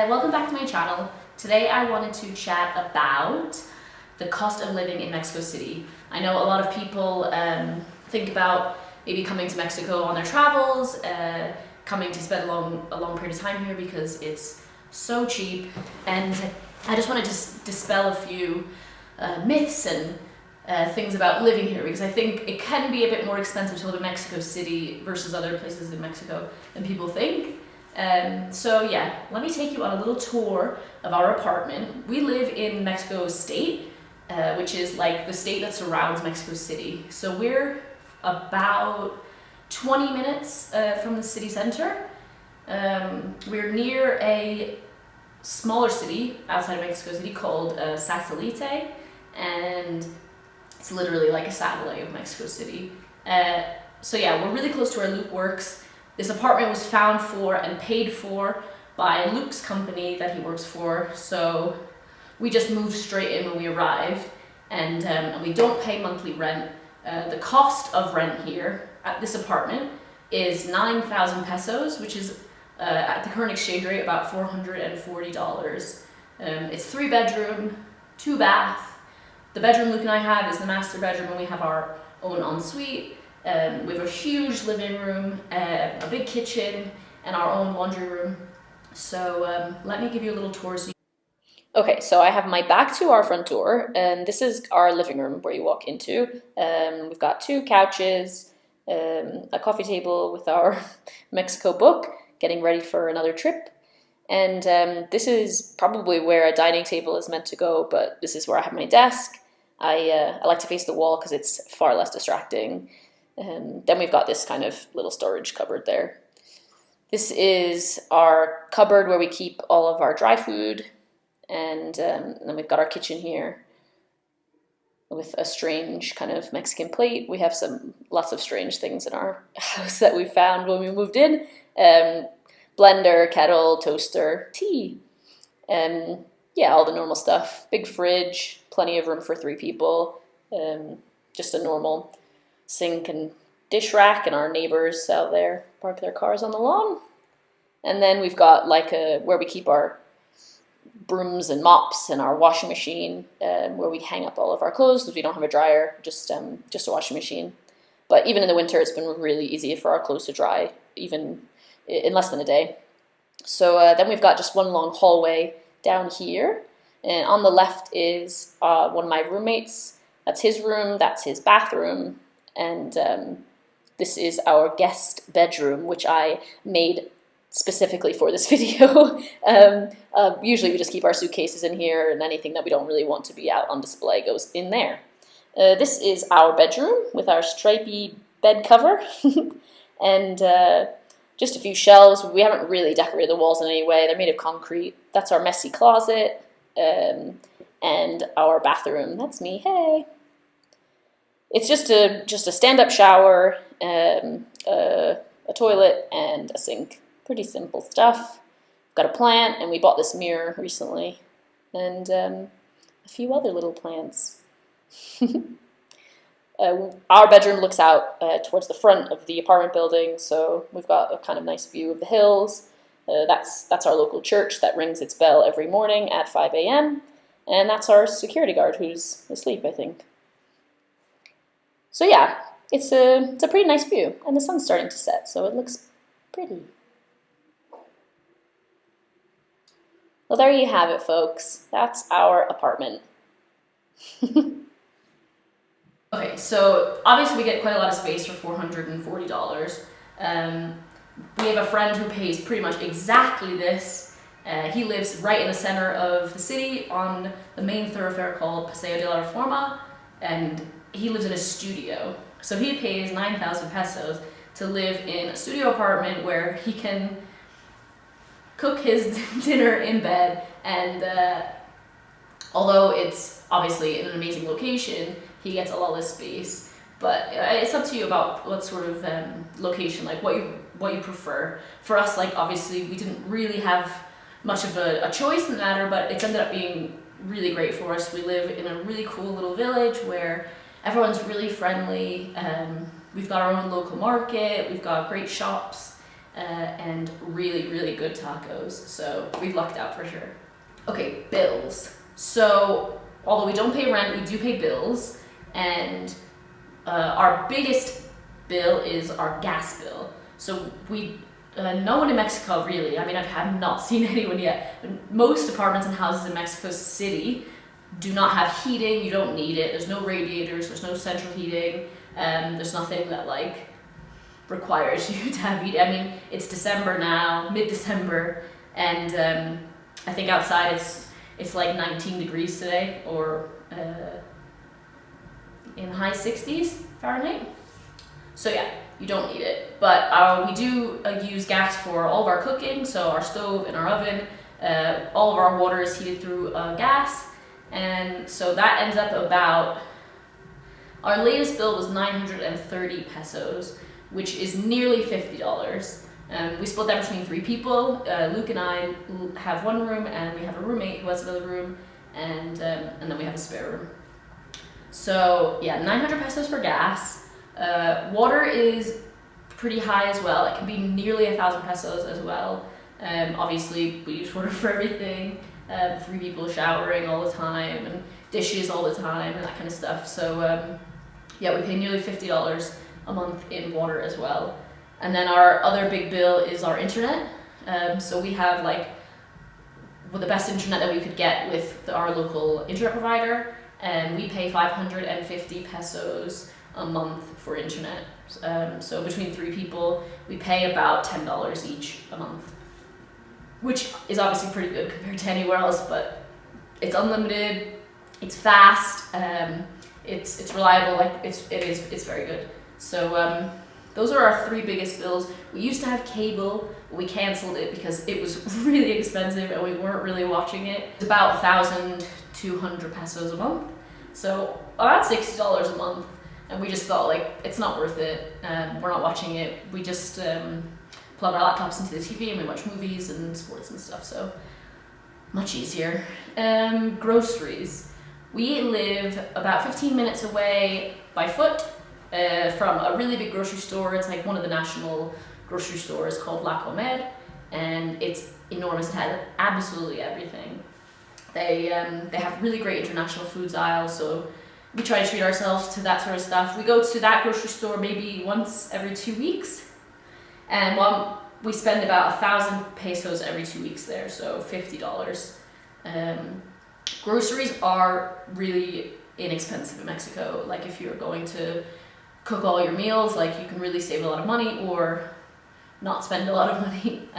Welcome back to my channel. Today I wanted to chat about the cost of living in Mexico City. I know a lot of people think about maybe coming to Mexico on their travels, coming to spend a long period of time here because it's so cheap, and I just wanted to dispel a few myths and things about living here, because I think it can be a bit more expensive to live in Mexico City versus other places in Mexico than people think. So yeah, let me take you on a little tour of our apartment. We live in Mexico State, which is like the state that surrounds Mexico City. So we're about 20 minutes from the city center. We're near a smaller city outside of Mexico City called Satélite, and it's literally like a satellite of Mexico City. So yeah, we're really close to where Luke works. This apartment was found for and paid for by Luke's company that he works for, so we just moved straight in when we arrived, and we don't pay monthly rent. The cost of rent here at this apartment is 9,000 pesos, which is at the current exchange rate about $440. It's 3-bedroom, 2-bath. The bedroom Luke and I have is the master bedroom, and we have our own ensuite. We have a huge living room, a big kitchen, and our own laundry room. So let me give you a little tour. Okay, so I have my back to our front door, and this is our living room where you walk into. We've got 2 couches, a coffee table with our Mexico book, getting ready for another trip. And this is probably where a dining table is meant to go, but this is where I have my desk. I like to face the wall because it's far less distracting. Then we've got this kind of little storage cupboard there. This is our cupboard where we keep all of our dry food, and then we've got our kitchen here with a strange kind of Mexican plate. We have lots of strange things in our house that we found when we moved in. Blender, kettle, toaster, tea, yeah, all the normal stuff. Big fridge, plenty of room for 3 people, just a normal sink and dish rack, and our neighbors out there park their cars on the lawn. And then we've got like where we keep our brooms and mops, and our washing machine, where we hang up all of our clothes because we don't have a dryer, just a washing machine. But even in the winter, it's been really easy for our clothes to dry, even in less than a day. So then we've got just one long hallway down here, and on the left is one of my roommates. That's his room, that's his bathroom, and this is our guest bedroom, which I made specifically for this video. Usually we just keep our suitcases in here, and anything that we don't really want to be out on display goes in there. This is our bedroom with our stripy bed cover, and just a few shelves. We haven't really decorated the walls in any way. They're made of concrete. That's our messy closet, and our bathroom. That's me, hey. It's just a stand-up shower, a toilet, and a sink. Pretty simple stuff. Got a plant, and we bought this mirror recently, and a few other little plants. Our bedroom looks out towards the front of the apartment building, so we've got a kind of nice view of the hills. That's our local church that rings its bell every morning at 5 a.m., and that's our security guard who's asleep, I think. So yeah, it's a pretty nice view, and the sun's starting to set, so it looks pretty. Well, there you have it, folks. That's our apartment. Okay, so obviously we get quite a lot of space for $440. We have a friend who pays pretty much exactly this. He lives right in the center of the city on the main thoroughfare called Paseo de la Reforma, and he lives in a studio. So he pays 9,000 pesos to live in a studio apartment where he can cook his dinner in bed, and although it's obviously in an amazing location, he gets a lot less space. But it's up to you about what sort of location, like what you prefer. For us, like obviously we didn't really have much of a choice in the matter, but it's ended up being really great for us. We live in a really cool little village where everyone's really friendly. We've got our own local market, we've got great shops, and really, really good tacos. So we've lucked out for sure. Okay, bills. So although we don't pay rent, we do pay bills, and our biggest bill is our gas bill. So no one in Mexico really, I mean, I have not seen anyone yet. Most apartments and houses in Mexico City do not have heating. You don't need it. There's no radiators, there's no central heating, there's nothing that like requires you to have heat. I mean, it's December now, mid-December, and I think outside it's like 19 degrees today, or in high 60s Fahrenheit. So yeah, you don't need it. But we do use gas for all of our cooking, so our stove and our oven. All of our water is heated through gas, and so that ends up about, our latest bill was 930 pesos, which is nearly $50. We split that between 3 people. Luke and I have one room, and we have a roommate who has another room, and then we have a spare room. So yeah, 900 pesos for gas. Water is pretty high as well. It can be nearly 1,000 pesos as well. Obviously, we use water for everything. 3 people showering all the time, and dishes all the time, and that kind of stuff. So yeah, we pay nearly $50 a month in water as well. And then our other big bill is our internet. So we have the best internet that we could get with our local internet provider, and we pay 550 pesos a month for internet. So between 3 people, we pay about $10 each a month, which is obviously pretty good compared to anywhere else, but it's unlimited, it's fast, it's reliable, it's very good. So those are our 3 biggest bills. We used to have cable, but we canceled it because it was really expensive and we weren't really watching it. It's about 1,200 pesos a month, so about $60 a month. And we just thought it's not worth it. We're not watching it. We just plug our laptops into the TV and we watch movies and sports and stuff. So much easier. Groceries. We live about 15 minutes away by foot from a really big grocery store. It's like one of the national grocery stores called La Comer, and it's enormous. It has absolutely everything. They have really great international foods aisles, so we try to treat ourselves to that sort of stuff. We go to that grocery store maybe once every 2 weeks, and we spend about 1,000 pesos every 2 weeks there, so $50. Groceries are really inexpensive in Mexico. Like if you're going to cook all your meals, you can really save a lot of money or not spend a lot of money.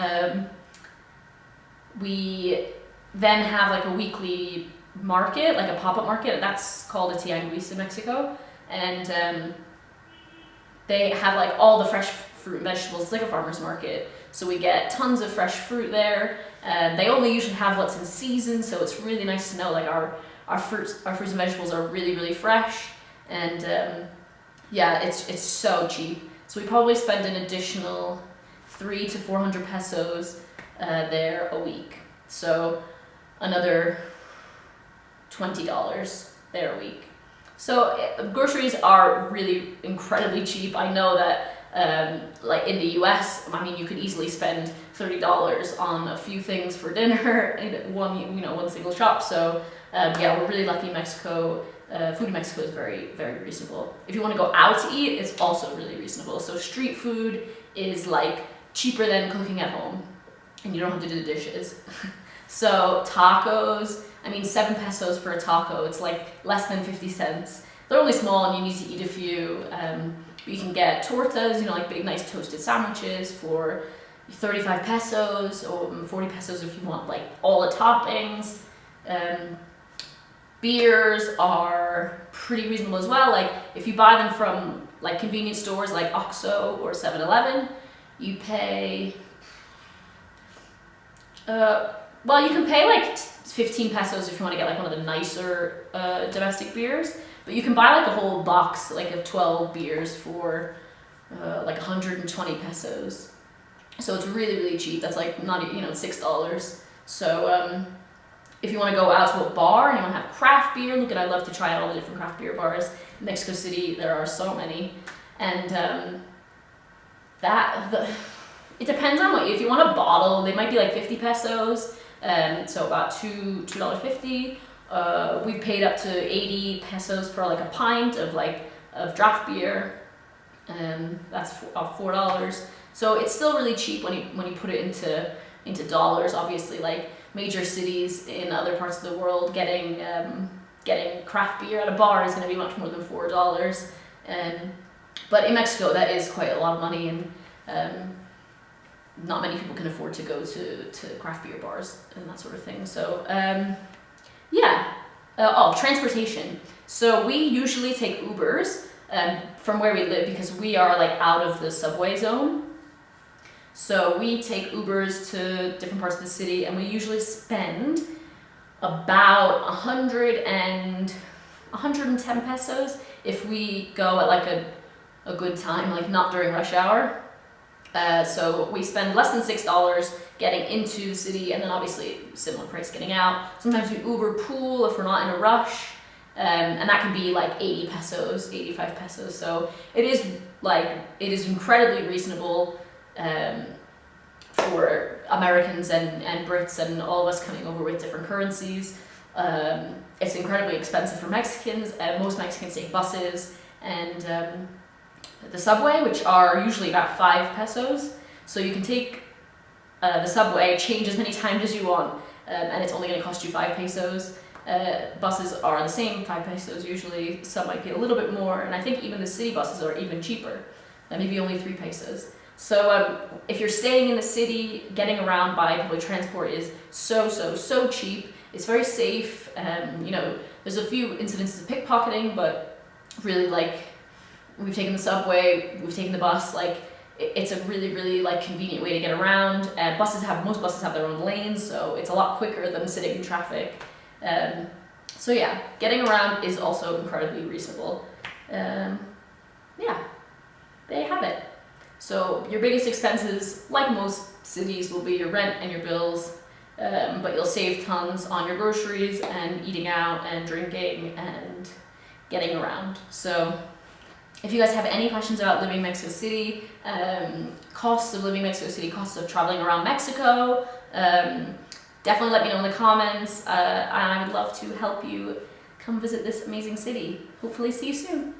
We then have a weekly market, a pop-up market, and that's called a tianguis in Mexico, and they have all the fresh fruit and vegetables. It's like a farmer's market, so we get tons of fresh fruit there. They only usually have what's in season, so it's really nice to know our fruits and vegetables are really, really fresh, and yeah, it's so cheap. So we probably spend an additional 300 to 400 pesos there a week, so another $20 there a week. So groceries are really incredibly cheap. I know that in the US, I mean, you could easily spend $30 on a few things for dinner in one single shop. So yeah, we're really lucky in Mexico. Food in Mexico is very, very reasonable. If you want to go out to eat, it's also really reasonable. So street food is cheaper than cooking at home, and you don't have to do the dishes. So tacos, I mean, 7 pesos for a taco. It's less than 50 cents. They're only small and you need to eat a few. You can get tortas, big nice toasted sandwiches for 35 pesos or 40 pesos if you want all the toppings. Beers are pretty reasonable as well. If you buy them from convenience stores like Oxxo or 7-Eleven, you pay, you can pay 15 pesos if you want to get one of the nicer domestic beers, but you can buy a whole box of 12 beers for 120 pesos. So it's really, really cheap. That's not $6. So if you want to go out to a bar and you want to have craft beer, look, I'd love to try out all the different craft beer bars. In Mexico City, there are so many, and It depends on if you want a bottle, they might be like 50 pesos, so about $2.50. We've paid up to 80 pesos for like a pint of draft beer, that's $4. So it's still really cheap when you put it into dollars. Obviously, like major cities in other parts of the world, getting craft beer at a bar is going to be much more than $4. But in Mexico, that is quite a lot of money, and not many people can afford to go to craft beer bars and that sort of thing. So yeah. Transportation. So we usually take Ubers from where we live because we are like out of the subway zone. So we take Ubers to different parts of the city, and we usually spend about 110 pesos if we go at like a good time, like not during rush hour. So we spend less than $6 getting into the city, and then obviously similar price getting out. Sometimes we Uber pool if we're not in a rush, and that can be like 80 pesos, 85 pesos. So it is incredibly reasonable for Americans and Brits and all of us coming over with different currencies. It's incredibly expensive for Mexicans. Most Mexicans take buses and the subway, which are usually about 5 pesos. So you can take the subway, change as many times as you want, and it's only going to cost you 5 pesos. Buses are the same, 5 pesos usually. Some might be a little bit more, and I think even the city buses are even cheaper, maybe only 3 pesos. So if you're staying in the city, getting around by public transport is so cheap. It's very safe. There's a few incidences of pickpocketing, but really, like, we've taken the subway, we've taken the bus, like it's a really like convenient way to get around. Most buses have their own lanes, so it's a lot quicker than sitting in traffic. So yeah, getting around is also incredibly reasonable. Yeah, there you have it. So your biggest expenses, like most cities, will be your rent and your bills, but you'll save tons on your groceries and eating out and drinking and getting around. So if you guys have any questions about living in Mexico City, costs of living in Mexico City, costs of traveling around Mexico, definitely let me know in the comments, and I would love to help you come visit this amazing city. Hopefully see you soon.